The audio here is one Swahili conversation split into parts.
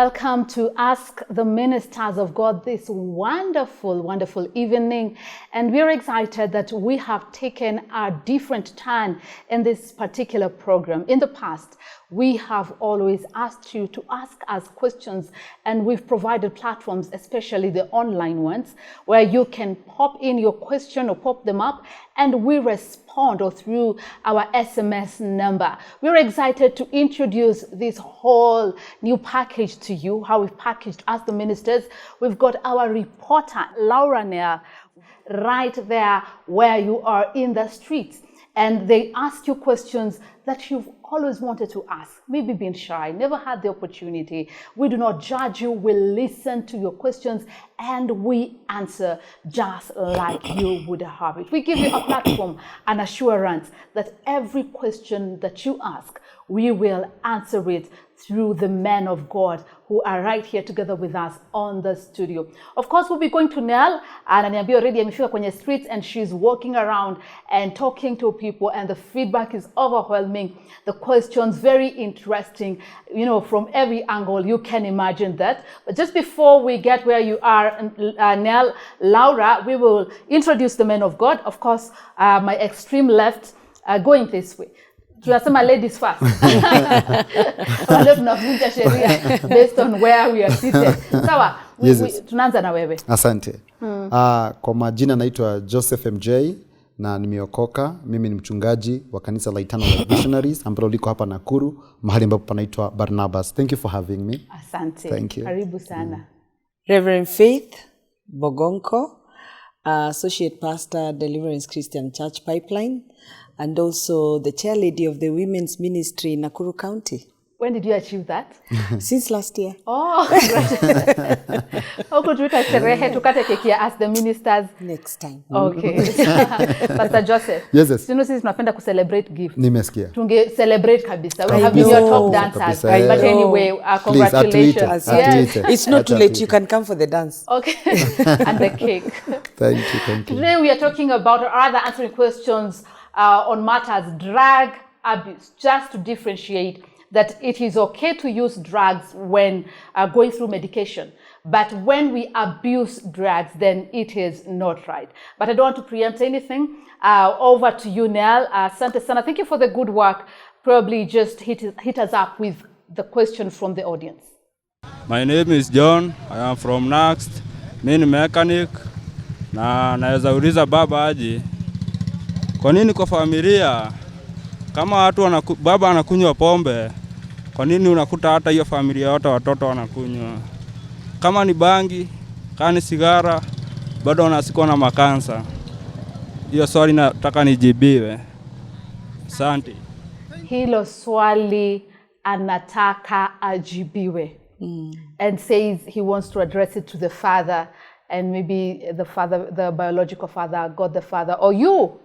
Welcome to Ask the Ministers of God this wonderful, wonderful evening. And we're excited that we have taken a different turn in this particular program. In the past, we have always asked you to ask us questions, and we've provided platforms, especially the online ones, where you can pop in your question or pop them up, and we respond or through our SMS number. We're excited to introduce this whole new package to you, how we've packaged Ask the Ministers. We've got our reporter, Laura Neal, right there where you are in the streets. And they ask you questions that you've always wanted to ask, maybe been shy, never had the opportunity. We do not judge you. We listen to your questions and we answer just like you would have it. We give you a platform, an assurance that every question that you ask, we will answer it through the men of God who are right here together with us on the studio. Of course, we'll be going to Nell, and Ananiambia already amefika kwenye streets, and she's walking around and talking to people, and the feedback is overwhelming. The questions very interesting, you know, from every angle you can imagine that. But just before we get where you are, Nell, Laura, we will introduce the men of God. Of course, my extreme left, going this way. Tunasema ladies first. Based on where we are seated. Sawa, tunaanza na wewe. Asante. Kwa majina naitwa Joseph MJ na nimeokoka. Mimi ni mchungaji wa kanisa la Eternal Missionaries ambalo liko hapa Nakuru, mahali ambapo panaitwa Barnabas. Thank you for having me. Asante. Thank you. Karibu sana. Reverend Faith Bogonko, Associate Pastor, Deliverance Christian Church Pipeline, and also the chair lady of the women's ministry in Nakuru County. When did you achieve that? Since last year. Oh, how could we tukate keki ya Ask the Ministers? Next time. Okay. Pastor Joseph. Yes. Sisi tunapenda celebrate gift. Nimesikia. Tunge celebrate kabisa. We have been your top dancers. But anyway, congratulations. Please, yes. It's not too late. You can come for the dance. Okay. And the cake. Thank you. Today we are talking about, or rather answering questions on matters drug abuse, just to differentiate that it is okay to use drugs when going through medication. But when we abuse drugs, then it is not right. But I don't want to preempt anything. Over to you, Nell. Asante sana. Thank you for the good work. Probably just hit us up with the question from the audience. My name is John. I am from Next. Mimi ni mechanic. Na naweza uliza baba aje. Kwa nini kwa familia kama watu baba anakunywa pombe, kwa nini unakuta hata hiyo familia yote watoto wanakunywa? Kama ni bangi, kama ni sigara, bado wanasikwa na makansa. Hiyo swali nataka nijibiwe. Asante. Hilo swali anataka ajibiwe. And says he wants to address it to the father, and maybe the father, the biological father, God the Father, or you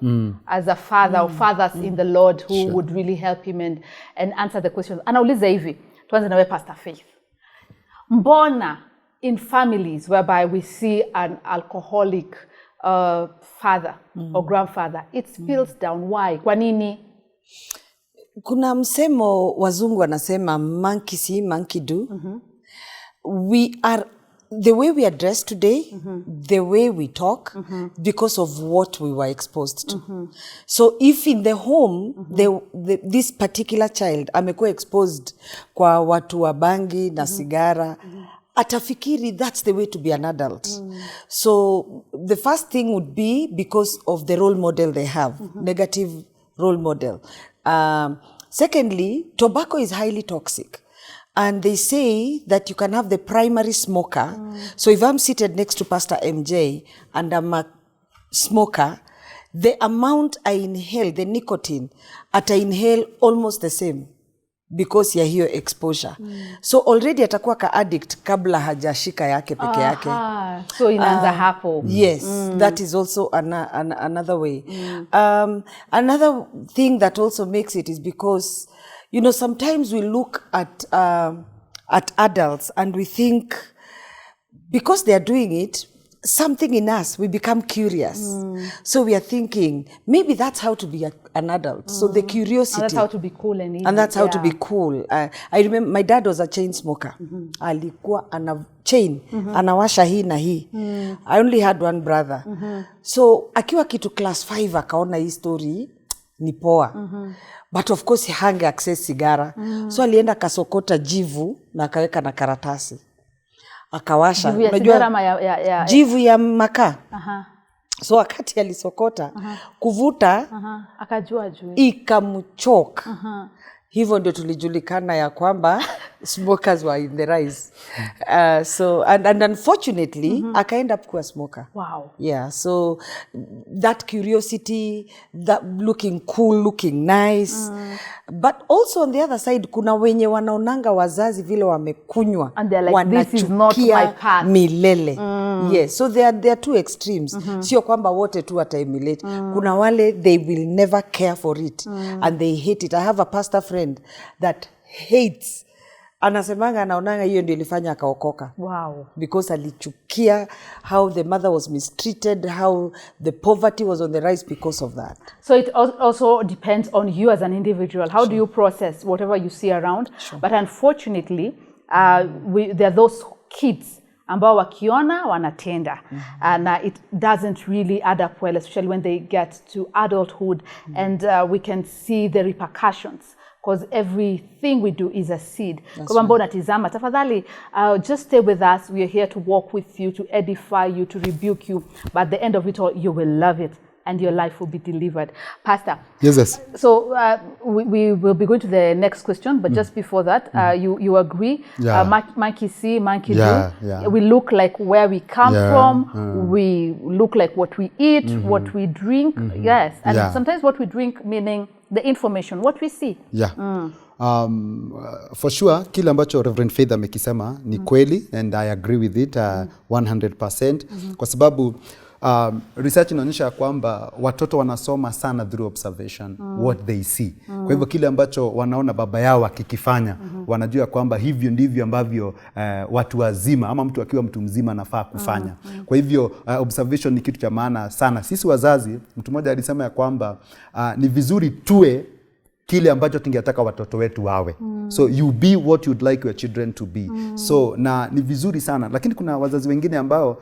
as a father or fathers in the Lord who would really help him and answer the questions. Anauliza hivi, tuanze nawe Pastor Faith. Mbona in families whereby we see an alcoholic father or grandfather, it spills down. Why? Kwa nini? Kuna msemo wazungu wanasema monkey see, monkey do. We are the way we are dressed today, the way we talk, because of what we were exposed to. So if in the home, this particular child amekuwa exposed kwa watu wa bangi na sigara, atafikiri that's the way to be an adult. So the first thing would be because of the role model they have, negative role model. Secondly, tobacco is highly toxic. And they say that you can have the primary smoker. So if I'm seated next to Pastor MJ and I'm a smoker, the amount I inhale, the nicotine, I inhale almost the same because ya hiyo exposure. So already atakuwa ka addict kabla hajashika yake peke yake. So inaanza hapo. Yes, that is also another way. Another thing that also makes it is because, you know, sometimes we look at adults and we think because they are doing it, something in us, we become curious. So we are thinking, maybe that's how to be an adult. So the curiosity. And that's how to be cool and easy. And that's how to be cool. I remember my dad was a chain smoker. Alikuwa ana chain, anawasha hii na hii. I only had one brother. So akiwa kitu class 5 akaona hii story ni poa. But of course he hange access sigara. So alienda kasokota jivu na akaweka na karatasi. Akawasha. Jivu ya sigara ama ya jivu ya makaa. So wakati alisokota kuvuta akajua juu ikamchoka. Hivyo ndio tulijulikana ya kwamba smokers were in the rise. So and unfortunately akaenda kuwa smoker. Wow. Yeah, so that curiosity, that looking cool, looking nice. But also on the other side kuna wenye wanaonanga wazazi vile wamekunywa, and they're like, this is not my path. Milele. Yes, so there are two extremes. Sio kwamba wote tu wataemulate. Kuna wale they will never care for it and they hate it. I have a pastor friend that hates, anasemanga anaonanga hiyo ndio ilifanya akaokoka. Wow. Because alichukia how the mother was mistreated, how the poverty was on the rise because of that. So it also depends on you as an individual. How do you process whatever you see around? But unfortunately, there are those kids ambao wakiona wanatenda. And it doesn't really add up well, especially when they get to adulthood. And we can see the repercussions. Because everything we do is a seed. Kwa ambao unatizama, tafadhali, just stay with us. We are here to walk with you, to edify you, to rebuke you. But at the end of it all, you will love it and your life will be delivered. Pastor. Yes. So we will be going to the next question, but just before that, you agree? Yeah. Monkey see, monkey Yeah. do. We look like where we come from. We look like what we eat, what we drink. Yes. And sometimes what we drink, meaning the information, what we see. Yeah. For sure, kile ambacho Reverend Faith amekisema ni kweli, and I agree with it 100%. Kwa sababu research inaonyesha kwamba watoto wanasoma sana through observation, what they see. Kwa hivyo kile ambacho wanaona baba yao akikifanya, wanajua kwamba hivyo ndivyo ambavyo watu wazima ama mtu akiwa mtu mzima anafaa kufanya. Kwa hivyo observation ni kitu cha maana sana. Sisi wazazi, mtu mmoja alisema ya kwamba ni vizuri tuwe kile ambacho tungetaka watoto wetu wawe. So you be what you'd like your children to be. So na ni vizuri sana, lakini kuna wazazi wengine ambao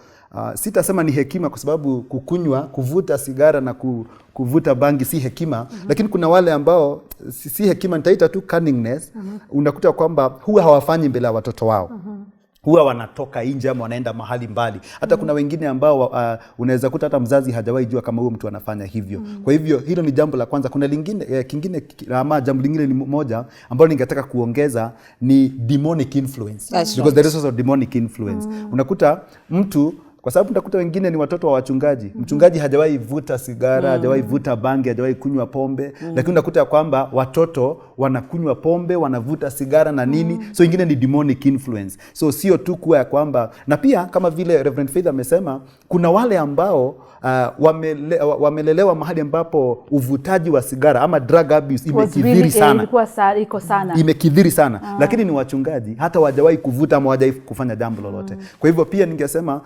sitasema ni hekima kwa sababu kukunywa, kuvuta sigara na kuvuta bangi si hekima, lakini kuna wale ambao si hekima, nitaita tu cunningness. Unakuta kwamba huwa hawafanyi mbele ya watoto wao. Huwa wanatoka nje ama wanaenda mahali mbali. Hata kuna wengine ambao unaweza kuta hata mzazi hajawahi jua kama huyo mtu anafanya hivyo. Kwa hivyo hilo ni jambo la kwanza. Kuna lingine kingine ama jambo lingine ni moja ambalo ningetaka kuongeza ni demonic influence. Because there is also demonic influence. Unakuta mtu, kwa sababu utakuta wengine ni watoto wa wachungaji. Mchungaji hajawahi vuta sigara, hajawahi vuta bangi, hajawahi kunywa pombe, lakini unakuta kwamba watoto wanakunywa pombe, wanavuta sigara na nini. So wengine ni demonic influence. So sio tu kwa kwamba, na pia kama vile Reverend Faith amesema, kuna wale ambao wamelelewa mahali ambapo uvutaji wa sigara ama drug abuse imekithiri sana. Iko sana. Imekithiri sana. Lakini ni wachungaji hata hawajawahi kuvuta ama hawajawahi kufanya jambo lolote. Kwa hivyo pia ningesema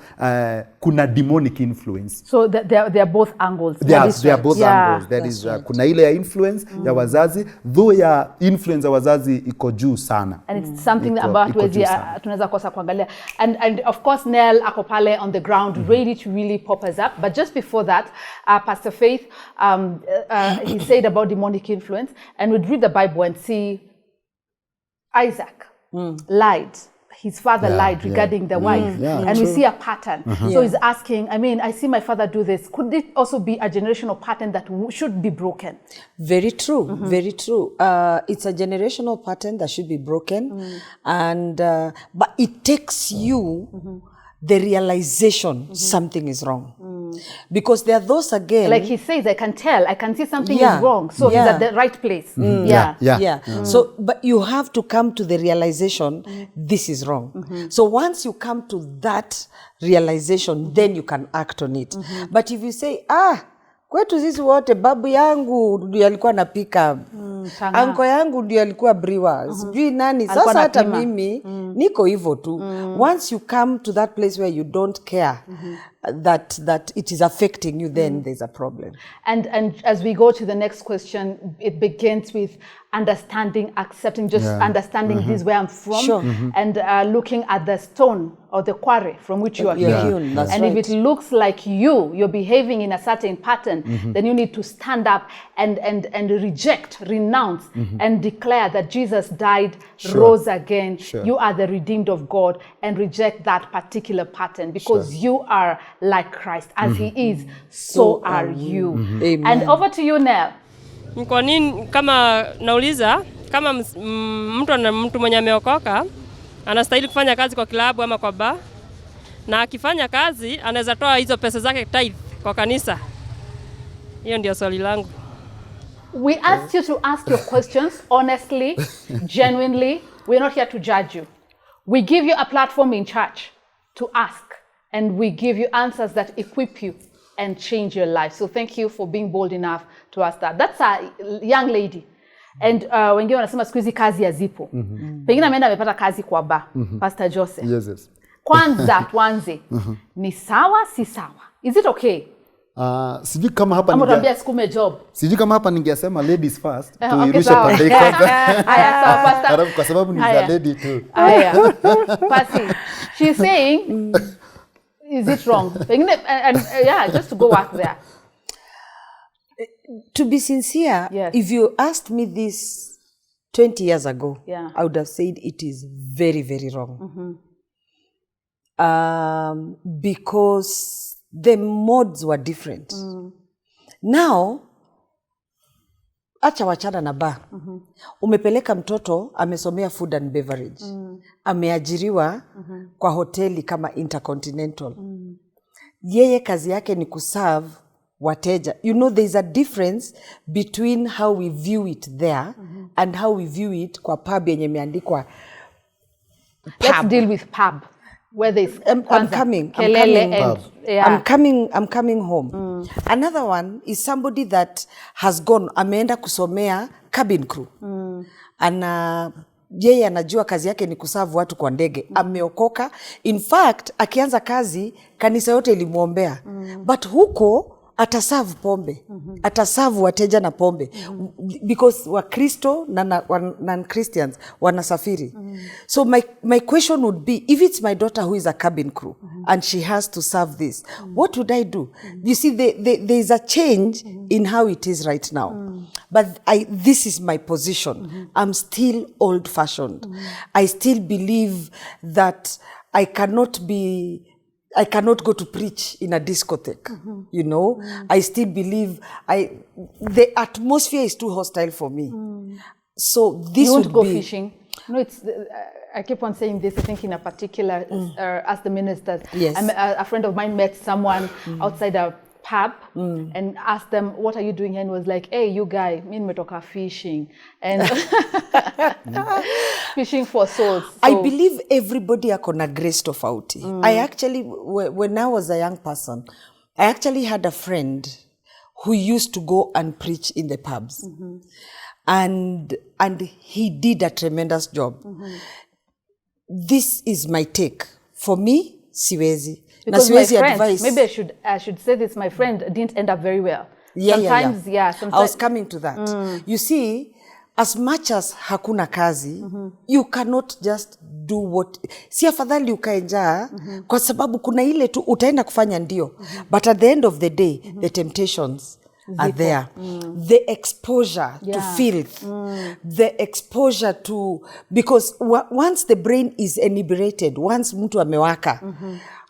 kuna demonic influence. So they are both angles. They are both angles. There is kuna ile ya influence ya wazazi, though ya influence ya wazazi iko juu sana. And it's something about tunaweza kosa kuangalia. And of course Nell ako pale on the ground ready to really pop us up. But just before that, Pastor Faith, he said about demonic influence, and we'd read the Bible and see Isaac lied. His father lied regarding the wife. And we see a pattern. So he's asking, I see my father do this. Could it also be a generational pattern that should be broken? Very true. Very true. It's a generational pattern that should be broken. And but it takes you the realization something is wrong. Because there are those again. Like he says, I can see something is wrong. So he's at the right place. So, but you have to come to the realization, this is wrong. So once you come to that realization, then you can act on it. But if you say, kwetu sisi wote babu yangu ndio alikuwa anapika, anko yangu ndio alikuwa brewer, sijui nani, sasa hata mimi niko hivyo tu. Once you come to that place where you don't care, that it is affecting you, then there's a problem. And as we go to the next question, it begins with understanding, accepting, just understanding this where I'm from, Sure. and looking at the stone or the quarry from which you are hewn. That's And right. if it looks like you're behaving in a certain pattern, then you need to stand up and reject, renounce, and declare that Jesus died, rose again. You are the redeemed of God, and reject that particular pattern, because you are like Christ. As he is, so are you. Amen. And over to you, Nell. Kwa nini, kama nauliza, kama mtu mwenye ameokoka anastahili kufanya kazi kwa klabu ama kwa bar, na akifanya kazi anaweza toa hizo pesa zake tithe kwa kanisa? Hiyo ndio swali langu. We asked you to ask your questions honestly, genuinely. We're not here to judge you. We give you a platform in church to ask, and we give you answers that equip you and change your life. So thank you for being bold enough to ask that. That's a young lady. And wengine wanasema siku hizi kazi hazipo. Pengine ameenda amepata kazi kwa bar. Pastor Joseph. Yes. Kwanza tuanze. Ni sawa si sawa? Is it okay? Sijui kama hapa Amotambia sikume job. Sijui kama hapa ningesema ladies first. Okay, Tuirushe sawa. pande kwanza. Aya, sawa, Pastor. Kwa sababu ni za lady tu. Aya. Pasi. She's saying, is it wrong? And yeah, just to go back there. To be sincere, Yes. if you asked me this 20 years ago, Yeah. I would have said it is very, very wrong. Because the modes were different. Now, acha wachana na bar. Umepeleka mtoto, amesomea food and beverage. Ameajiriwa kwa hoteli kama Intercontinental. Yeye kazi yake ni kuserve wateja. You know, there's a difference between how we view it there and how we view it kwa pub yenye imeandikwa Let's deal with pub. Where there's I'm coming. I'm coming home. Another one is somebody that has gone, ameenda kusomea cabin crew. Yeye anajua kazi yake ni kuserve watu kwa ndege. Ameokoka. In fact, akianza kazi, kanisa yote ilimuombea. But huko ataserve pombe. Ataserve wateja na pombe. Because Wakristo na non-Christians wanasafiri. So my question would be, if it's my daughter who is a cabin crew and she has to serve this, what would I do? You see, there is a change in how it is right now. But this is my position. I'm still old-fashioned. I still believe that I cannot go to preach in a discotheque, you know. I still believe the atmosphere is too hostile for me. So this you would won't go be fishing. No, it's. I keep on saying this. I think in a particular, as the ministers, Yes. A friend of mine met someone outside a pub and asked them, "What are you doing here?" And was like, "Hey, you guy, me nimetoka fishing and fishing for souls." So, I believe everybody akona grace tofauti. I actually, when I was a young person, I actually had a friend who used to go and preach in the pubs. And he did a tremendous job. This is my take. For me, siwezi. Na because my siwezi friend, advise. maybe I should say this, my friend didn't end up very well. Sometimes. I was coming to that. You see, as much as hakuna kazi, you cannot just do what. Si afadhali ukae njaa, kwa sababu kuna ile tu utaenda kufanya ndio. But at the end of the day, the temptations are there. The exposure to filth, the exposure to, because once the brain is inebriated, once mtu amewaka,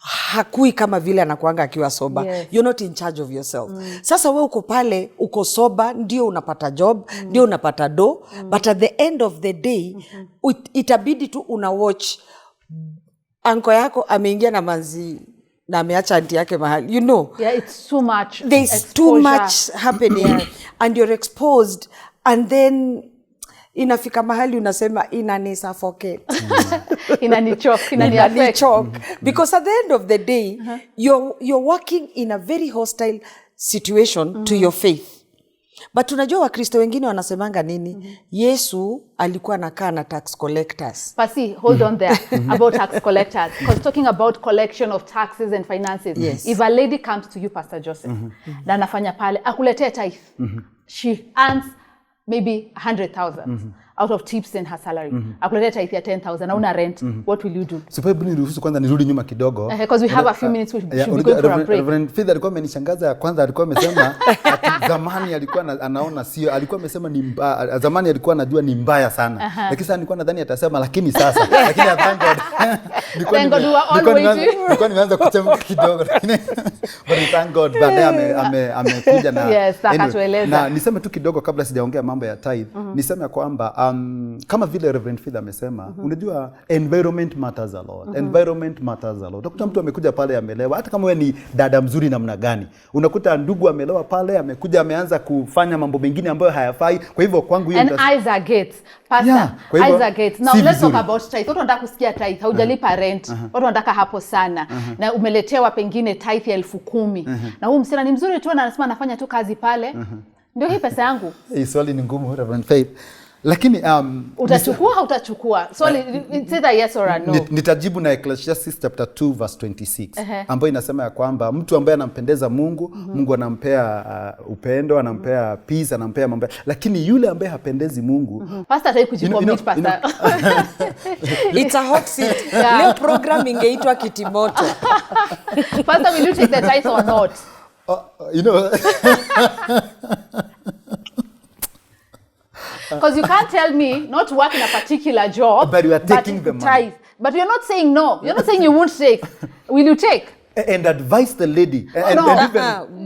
hakui kama vile anakuanga akiwa soba. Yes. You're not in charge of yourself. Sasa we uko pale, uko soba, ndio unapata job, ndio unapata do, but at the end of the day, itabidi tu unawatch anko yako ameingia na manzi na ameacha anti yake mahali. You know. Yeah, it's too much. There's exposure. too much happening and you're exposed, and then inafika mahali unasema inani suffocate. Inani choke. Because at the end of the day, you're working in a very hostile situation to your faith. But unajua Wakristo wengine wanasemanga nini? Yesu alikuwa anakaa na tax collectors. Pasi, hold on there about tax collectors. Because talking about collection of taxes and finances, Yes. if a lady comes to you, Pastor Joseph, na anafanya pale, akuletee tithe, she earns maybe 100,000 out of tips in her salary. Akuletee tithe ya 10,000, na una rent, what will you do? Sababu niruhusu kwanza nirudi nyuma kidogo. Because we have a few minutes, we should be going for a break. Reverend Faith alikuwa amenishangaza ya kwanza, alikuwa amesema ati zamani alikuwa anaona sio, alikuwa amesema ni zamani alikuwa anajua ni mbaya sana. Lakini sasa nilikuwa nadhani atasema lakini sasa. Lakini thank God. Thank God we are all waiting. Nilikuwa nimeanza kuchemka kidogo lakini but thank God baadaye amekuja na Yes, akatueleza. Na niseme tu kidogo kabla sijaongea mambo ya tithe, niseme kwamba kama vile Reverend Faith amesema, unajua environment matters a lot. Environment matters a lot. Utakuta mtu amekuja pale amelewa, hata kama wewe ni dada mzuri namna gani. Unakuta ndugu amelewa pale, amekuja ameanza kufanya mambo mengine ambayo hayafai. Kwa hivyo kwangu hiyo And eyes are gates. Pastor, eyes are gates. Now let's talk about tithe. Watu wanataka kusikia tithe, haujalipa rent. Watu wanataka hapo sana. Na umeletewa pengine tithe ya 10,000. Na huyu msichana ni mzuri tu na anasema anafanya tu kazi pale. Ndio hii pesa yangu. Hii swali ni ngumu Reverend Faith. Lakini utachukua au utachukua? Swali it's either yes or a no. Nitajibu na Ecclesiastes chapter 2 verse 26 ambayo inasema ya kwamba mtu ambaye anampendeza Mungu, Mungu anampea upendo, anampea peace, anampea mambo. Lakini yule ambaye hapendezi Mungu, Pastor hataki kujicommit, Pastor. It's a hot seat. Leo program ingeitwa kitimoto. Pastor, will you take the tithe or not? You know Because you can't tell me not to work in a particular job, but you are taking the money. But you're not saying no. You're not saying you won't take. Will you take? And advise the lady.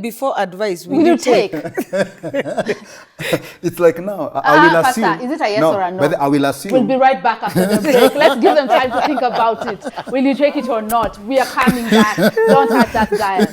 Before advice, will you take? It's like now, I will assume. Pastor, is it a yes or a no? But I will assume. We'll be right back after the break. Let's give them time to think about it. Will you take it or not? We are coming back. Don't touch that dial.